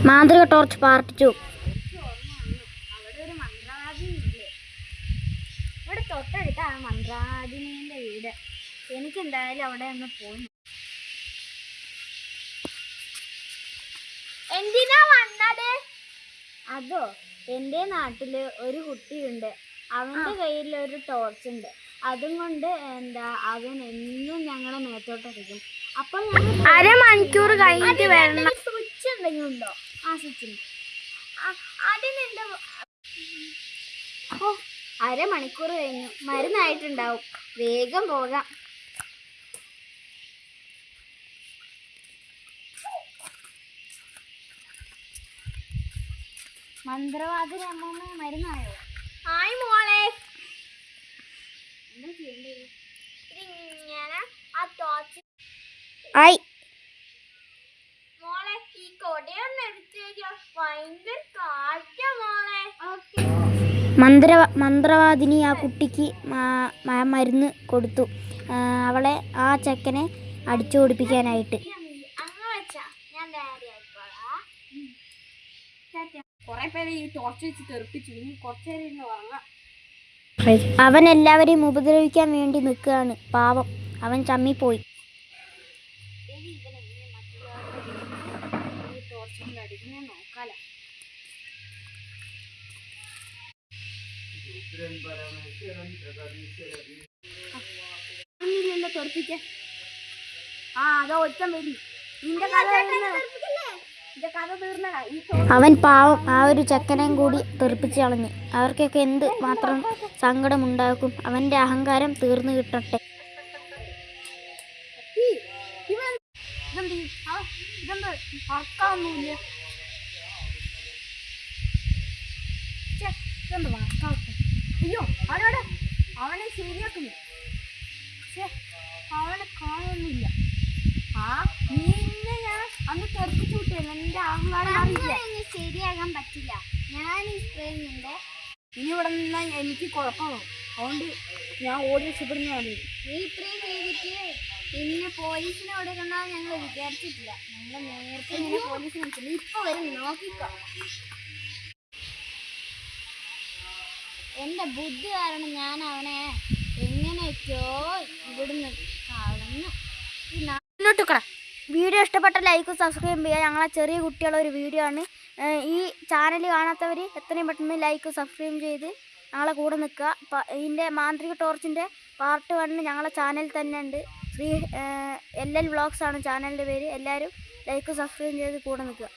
മാന്ത്രിക torch part 2. അവിടെ ഒരു മന്ത്രവാദിനില്ലേ, ഇവിടെ തൊട്ടടുത്താണ് മന്ത്രവാദിനിയുടെ വീട്. എനിക്കെന്തായാലും അവിടെ ഒന്ന് പോയി. എന്തിനാ വന്നത്? അതോ, എൻ്റെ നാട്ടില് ഒരു കുട്ടിയുണ്ട്. അവൻ്റെ കയ്യിൽ ഒരു ടോർച്ച് ഉണ്ട്. അതും കൊണ്ട് അവൻ എന്നും ഞങ്ങളെ മേത്തോട്ടടിക്കും. അപ്പോൾ അരമണിക്കൂർ കഴിഞ്ഞിട്ട് വരണം. സ്വിച്ച് എന്തെങ്കിലും ഉണ്ടോ? ആ സ്വിച്ച് ഉണ്ട്. അതിനെന്താ? ഓ, അരമണിക്കൂർ കഴിഞ്ഞു. മരുന്നായിട്ടുണ്ടാവും. വേഗം പോകാം. മന്ത്രവാദിനി അമ്മമ്മ മരുന്നായോ? ആയി മോളെ. എന്താ ചെയ്യേണ്ടത്? ഇതിങ്ങനെ ആ ടോർച്ച് ആയി മോളെ, ഈ കൊടയൊന്ന് എടുത്തു തരുമോ? ഭയങ്കര കാറ്റാ മോളെ. മന്ത്രവാദിനി ആ കുട്ടിക്ക് മരുന്ന് കൊടുത്തു, അവളെ ആ ചെക്കനെ അടിച്ചു ഓടിപ്പിക്കാനായിട്ട്. അങ്ങനെ വെച്ചാ ഞാൻ ഡയറി ആയിക്കോളാം. കുറെ പേര് ഈ ടോർച്ച് വെച്ച് തെറിപ്പിച്ചു. ഇനി കുറച്ചു നേരം ഇരുന്ന് ഉറങ്ങാം. അവൻ എല്ലാവരെയും ഉപദ്രവിക്കാൻ വേണ്ടി നിൽക്കുകയാണ്. പാവം, അവൻ ചമ്മിപ്പോയി. തെറിപ്പിക്കാൻ അതോ ഒറ്റം വരി. അവൻ പാവം ആ ഒരു ചെക്കനെയും കൂടി തെറിപ്പിച്ച് കളഞ്ഞു. അവർക്കൊക്കെ എന്ത് മാത്രം സങ്കടമുണ്ടാക്കും. അവൻ്റെ അഹങ്കാരം തീർന്നു കിട്ടട്ടെ. അയ്യോ, അവനെ ശരിയാക്കുന്നു. അവനെ കാണുന്നില്ല. നിന്നെ ഞാൻ അന്ന് തെറിപ്പിച്ചു വിട്ടില്ല. എന്റെ അഹങ്കാരം ശരിയാകാൻ പറ്റില്ല. ഞാൻ ഈ സ്പ്രേയുണ്ട്. ഇനി ഇവിടെ നിന്നാൽ എനിക്ക് കുഴപ്പമാവും. അതുകൊണ്ട് ഞാൻ ഓടി രക്ഷപ്പെടുന്നതാണ്. നീ ഇത്രയും ചെയ്തിട്ട് പിന്നെ പോലീസിനെ കൊടുക്കണ്ട ഞങ്ങൾ വിചാരിച്ചിട്ടില്ല. ഞങ്ങൾ നേരത്തെ ഇങ്ങനെ പോലീസിനെ വിളിച്ചില്ല. ഇപ്പൊ വരും, നോക്കിക്കോ. എന്റെ ബുദ്ധി കാരണം ഞാൻ അവനെ എങ്ങനെയൊക്കെയോ ഇവിടുന്ന് കളഞ്ഞു. വീഡിയോ ഇഷ്ടപ്പെട്ട ലൈക്ക് സബ്സ്ക്രൈബ് ചെയ്യുക. ഞങ്ങളെ ചെറിയ കുട്ടികളുടെ ഒരു വീഡിയോ ആണ്. ഈ ചാനൽ കാണാത്തവർ എത്രയും പെട്ടെന്ന് ലൈക്ക് സബ്സ്ക്രൈബ് ചെയ്ത് ഞങ്ങളെ കൂടെ നിൽക്കുക. ഇതിൻ്റെ മാന്ത്രിക ടോർച്ചിൻ്റെ പാർട്ട് 1 ഞങ്ങളെ ചാനലിൽ തന്നെ ഉണ്ട്. LL വ്ളോഗ്സ് ആണ് ചാനലിൻ്റെ പേര്. എല്ലാവരും ലൈക്ക് സബ്സ്ക്രൈബ് ചെയ്ത് കൂടെ നിൽക്കുക.